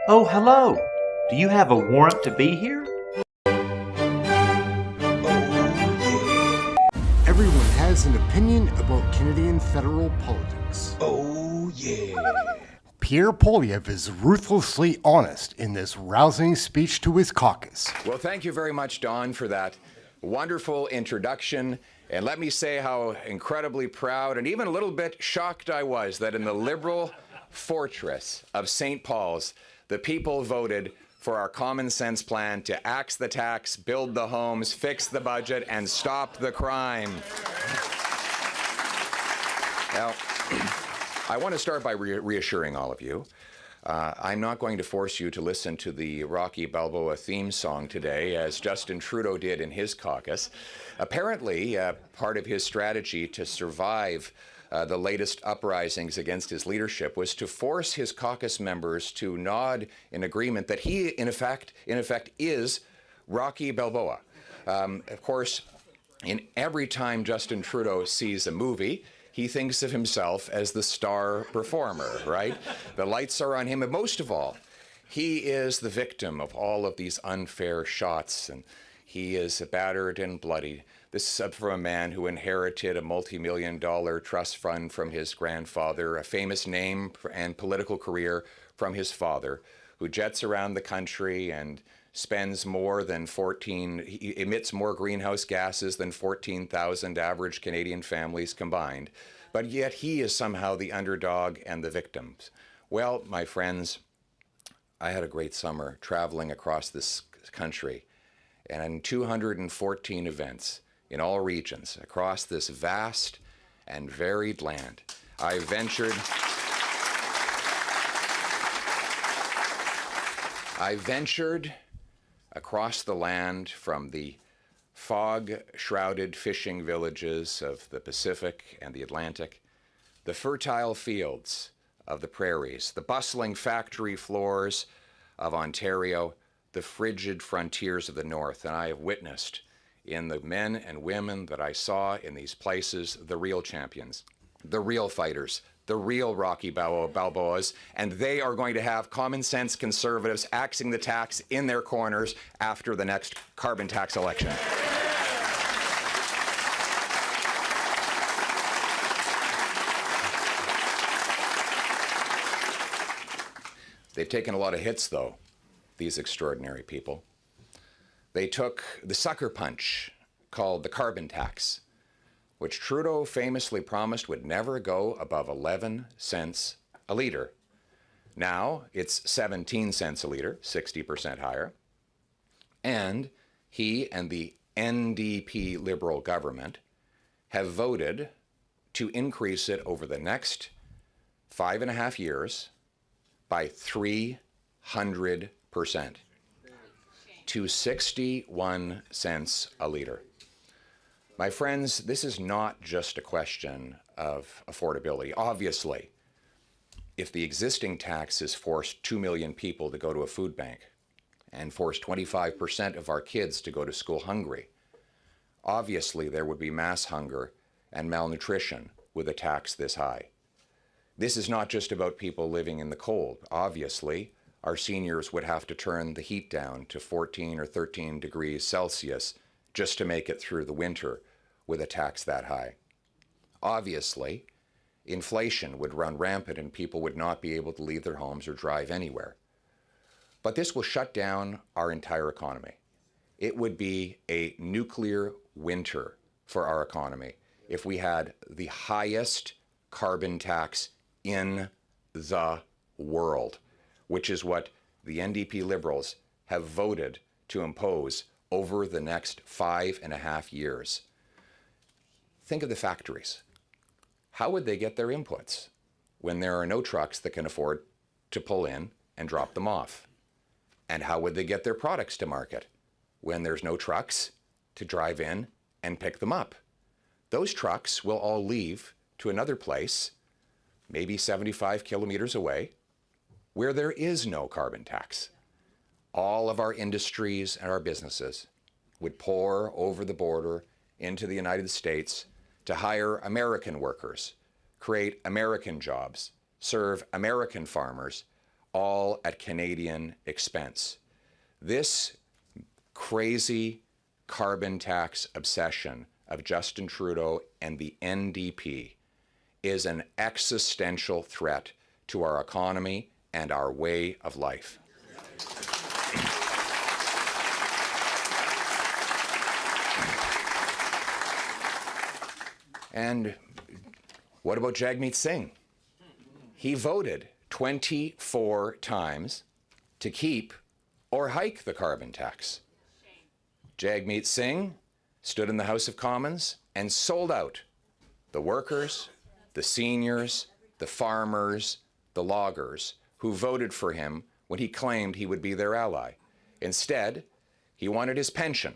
Oh, hello. Do you have a warrant to be here? Everyone has an opinion about Canadian federal politics. Oh, yeah. Pierre Poilievre is ruthlessly honest in this rousing speech to his caucus. Well, thank you very much, Don, for that wonderful introduction. And let me say how incredibly proud and even a little bit shocked I was that in the Liberal fortress of St. Paul's, the people voted for our common sense plan to axe the tax, build the homes, fix the budget, and stop the crime. Now, I want to start by reassuring all of you. I'm not going to force you to listen to the Rocky Balboa theme song today, as Justin Trudeau did in his caucus. Apparently, part of his strategy to survive the latest uprisings against his leadership was to force his caucus members to nod in agreement that he, in effect, is Rocky Balboa. Of course, in every time Justin Trudeau sees a movie, he thinks of himself as the star performer, right? The lights are on him, and most of all, he is the victim of all of these unfair shots, and he is battered and bloody. This is from a man who inherited a multi-million-dollar trust fund from his grandfather, a famous name and political career from his father, who jets around the country and spends more than he emits more greenhouse gases than 14,000 average Canadian families combined. But yet he is somehow the underdog and the victims. Well, my friends, I had a great summer traveling across this country and in 214 events in all regions across this vast and varied land. I ventured across the land from the fog-shrouded fishing villages of the Pacific and the Atlantic, the fertile fields of the prairies, the bustling factory floors of Ontario, the frigid frontiers of the North, and I have witnessed in the men and women that I saw in these places the real champions, the real fighters, the real Rocky Balboas, and they are going to have common sense conservatives axing the tax in their corners after the next carbon tax election. They've taken a lot of hits, though, these extraordinary people. They took the sucker punch called the carbon tax, which Trudeau famously promised would never go above 11 cents a litre. Now it's 17 cents a litre, 60% higher. And he and the NDP Liberal government have voted to increase it over the next 5.5 years by 300% to 61 cents a litre. My friends, this is not just a question of affordability. Obviously, if the existing taxes forced 2 million people to go to a food bank and forced 25% of our kids to go to school hungry, obviously there would be mass hunger and malnutrition with a tax this high. This is not just about people living in the cold. Obviously, our seniors would have to turn the heat down to 14 or 13 degrees Celsius just to make it through the winter with a tax that high. Obviously, inflation would run rampant and people would not be able to leave their homes or drive anywhere. But this will shut down our entire economy. It would be a nuclear winter for our economy if we had the highest carbon tax in the world, which is what the NDP Liberals have voted to impose over the next 5.5 years. Think of the factories. How would they get their inputs when there are no trucks that can afford to pull in and drop them off? And how would they get their products to market when there's no trucks to drive in and pick them up? Those trucks will all leave to another place, maybe 75 kilometers away, where there is no carbon tax. All of our industries and our businesses would pour over the border into the United States to hire American workers, create American jobs, serve American farmers, all at Canadian expense. This crazy carbon tax obsession of Justin Trudeau and the NDP is an existential threat to our economy and our way of life. And what about Jagmeet Singh? He voted 24 times to keep or hike the carbon tax. Jagmeet Singh stood in the House of Commons and sold out the workers, the seniors, the farmers, the loggers who voted for him when he claimed he would be their ally. Instead, he wanted his pension,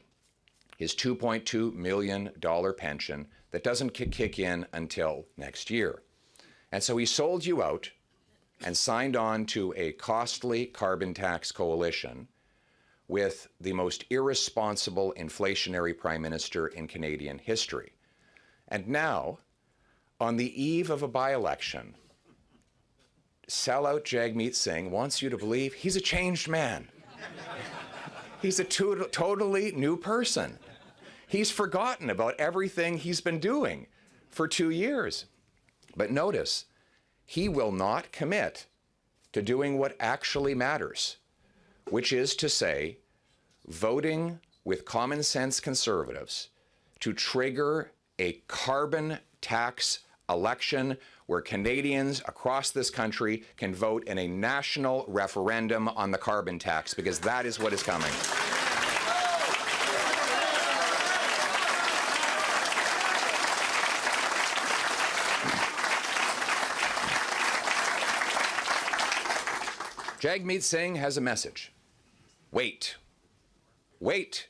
his $2.2 million pension that doesn't kick in until next year. And so he sold you out and signed on to a costly carbon tax coalition with the most irresponsible inflationary prime minister in Canadian history. And now, on the eve of a by-election, sellout Jagmeet Singh wants you to believe he's a changed man. He's a totally new person. He's forgotten about everything he's been doing for 2 years. But notice, he will not commit to doing what actually matters, which is to say, voting with common sense conservatives to trigger a carbon tax election where Canadians across this country can vote in a national referendum on the carbon tax, because that is what is coming. Jagmeet Singh has a message. Wait. Wait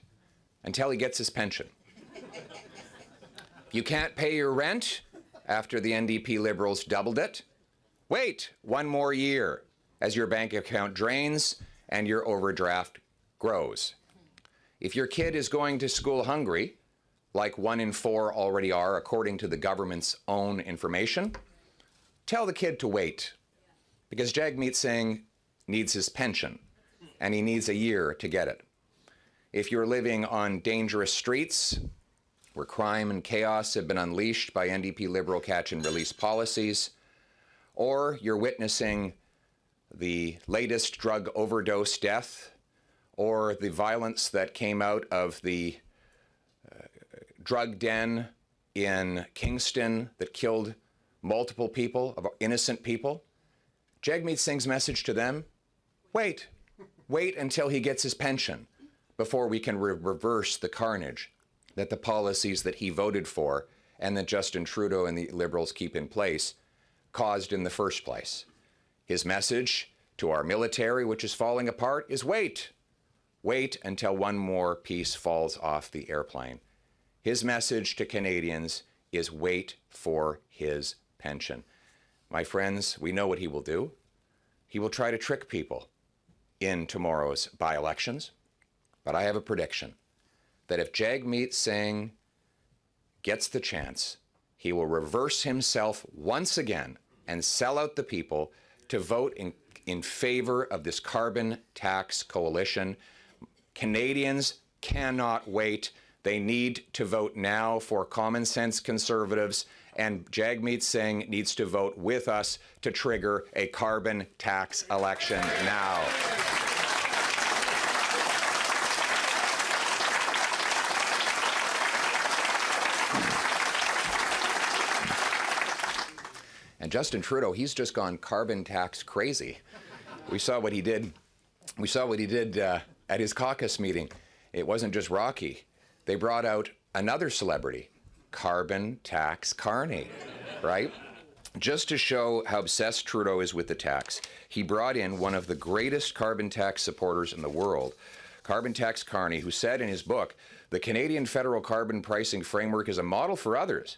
until he gets his pension. You can't pay your rent after the NDP Liberals doubled it. Wait 1 more year as your bank account drains and your overdraft grows. If your kid is going to school hungry, like 1 in 4 already are according to the government's own information, tell the kid to wait, because Jagmeet Singh needs his pension, and he needs a year to get it. If you're living on dangerous streets where crime and chaos have been unleashed by NDP Liberal catch-and-release policies, or you're witnessing the latest drug overdose death, or the violence that came out of the drug den in Kingston that killed multiple people, innocent people, Jagmeet Singh's message to them: wait. Wait until he gets his pension before we can reverse the carnage that the policies that he voted for and that Justin Trudeau and the Liberals keep in place caused in the first place. His message to our military, which is falling apart, is wait. Wait until 1 more piece falls off the airplane. His message to Canadians is wait for his pension. My friends, we know what he will do. He will try to trick people in tomorrow's by-elections. But I have a prediction that if Jagmeet Singh gets the chance, he will reverse himself once again and sell out the people to vote in favor of this carbon tax coalition. Canadians cannot wait. They need to vote now for common sense conservatives, and Jagmeet Singh needs to vote with us to trigger a carbon tax election now. And Justin Trudeau, he's just gone carbon tax crazy. We saw what he did. We saw what he did at his caucus meeting. It wasn't just Rocky. They brought out another celebrity, Carbon Tax Carney, right? Just to show how obsessed Trudeau is with the tax, he brought in one of the greatest carbon tax supporters in the world, Carbon Tax Carney, who said in his book, "The Canadian federal carbon pricing framework is a model for others.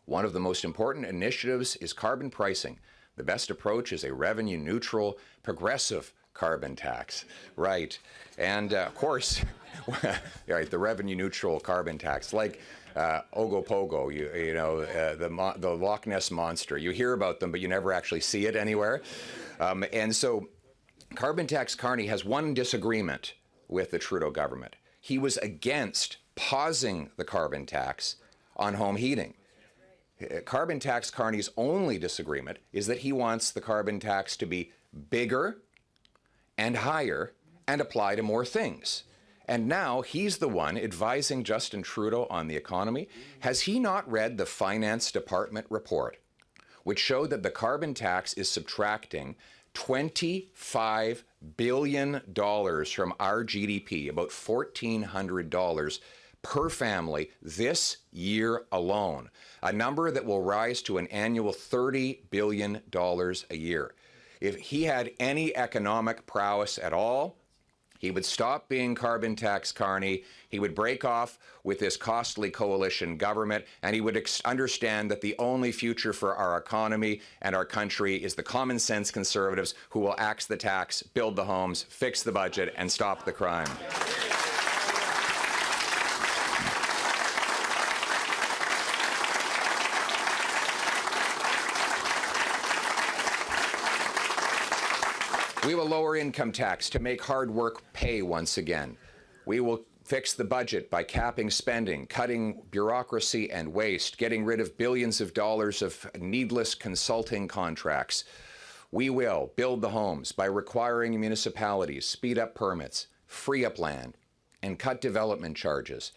One of the most important initiatives is carbon pricing. The best approach is a revenue-neutral, progressive carbon tax." Right. And of course, right, the revenue-neutral carbon tax, like Ogopogo, the Loch Ness Monster. You hear about them, but you never actually see it anywhere. And so Carbon Tax Carney has one disagreement with the Trudeau government. He was against pausing the carbon tax on home heating. Carbon Tax Carney's only disagreement is that he wants the carbon tax to be bigger and higher and apply to more things. And now he's the one advising Justin Trudeau on the economy. Has he not read the Finance Department report, which showed that the carbon tax is subtracting $25 billion from our GDP, about $1,400 per family this year alone, a number that will rise to an annual $30 billion a year. If he had any economic prowess at all, he would stop being Carbon Tax Carney, he would break off with this costly coalition government, and he would understand that the only future for our economy and our country is the common sense Conservatives who will axe the tax, build the homes, fix the budget, and stop the crime. We will lower income tax to make hard work pay once again. We will fix the budget by capping spending, cutting bureaucracy and waste, getting rid of billions of dollars of needless consulting contracts. We will build the homes by requiring municipalities speed up permits, free up land, and cut development charges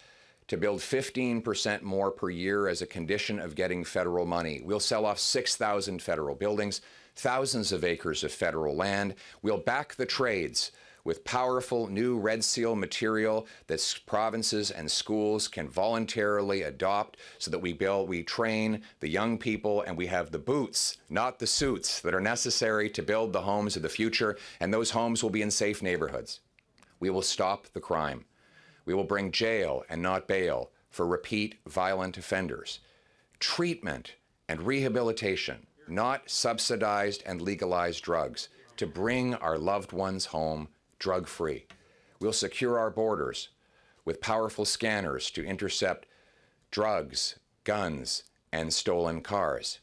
to build 15% more per year as a condition of getting federal money. We'll sell off 6,000 federal buildings, thousands of acres of federal land. We'll back the trades with powerful new Red Seal material that provinces and schools can voluntarily adopt so that we train the young people and we have the boots, not the suits, that are necessary to build the homes of the future, and those homes will be in safe neighborhoods. We will stop the crime. We will bring jail and not bail for repeat violent offenders. Treatment and rehabilitation, not subsidized and legalized drugs, to bring our loved ones home drug-free. We'll secure our borders with powerful scanners to intercept drugs, guns, and stolen cars.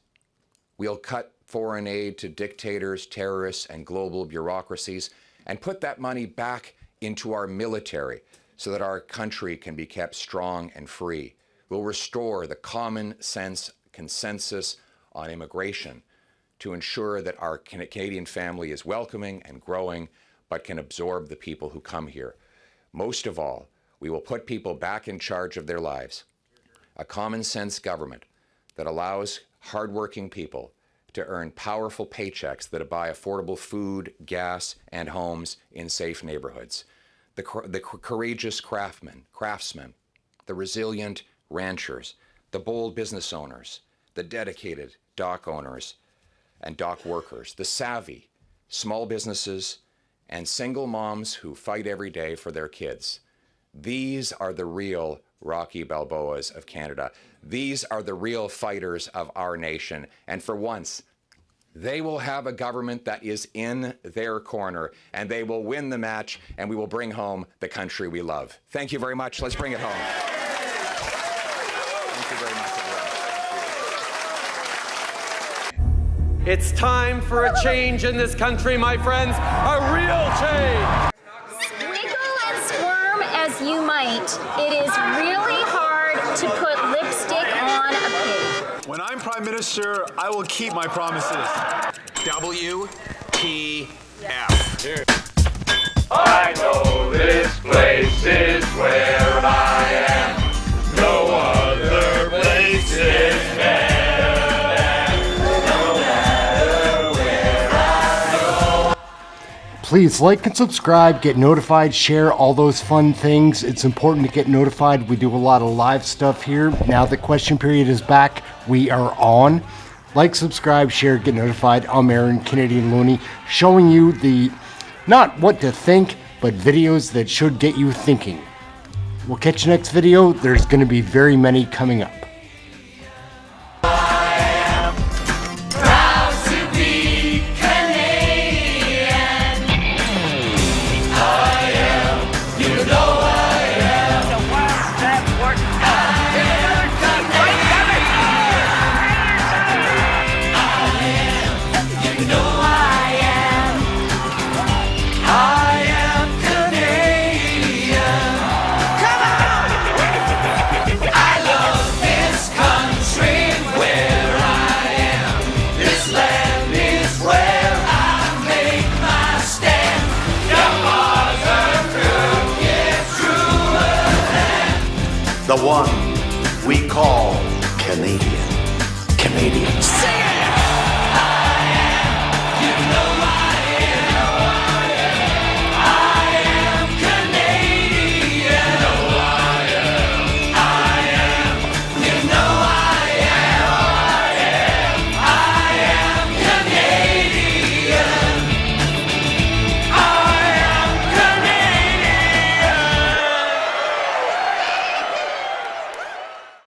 We'll cut foreign aid to dictators, terrorists, and global bureaucracies and put that money back into our military so that our country can be kept strong and free. We'll restore the common sense consensus on immigration to ensure that our Canadian family is welcoming and growing, but can absorb the people who come here. Most of all, we will put people back in charge of their lives. A common sense government that allows hardworking people to earn powerful paychecks that buy affordable food, gas, and homes in safe neighborhoods. The courageous craftsmen, the resilient ranchers, the bold business owners, the dedicated dock owners and dock workers, the savvy small businesses, and single moms who fight every day for their kids. These are the real Rocky Balboas of Canada. These are the real fighters of our nation. And for once, they will have a government that is in their corner, and they will win the match, and we will bring home the country we love. Thank you very much. Let's bring it home. Thank you very much, everyone. It's time for a change in this country, my friends, a real change. Wiggle and squirm as you might, it is really hard to put lipstick on a pig. When I'm Prime Minister, I will keep my promises. WTF. Here. I know this place is where I am. No other place is better than no matter where I go. Please like and subscribe, get notified, share all those fun things. It's important to get notified. We do a lot of live stuff here. Now the question period is back. We are on. Like, subscribe, share, get notified. I'm Aaron, Canadian Looney, showing you the, not what to think, but videos that should get you thinking. We'll catch you next video. There's going to be very many coming up. one we call Canadian. Canadians. Sing it!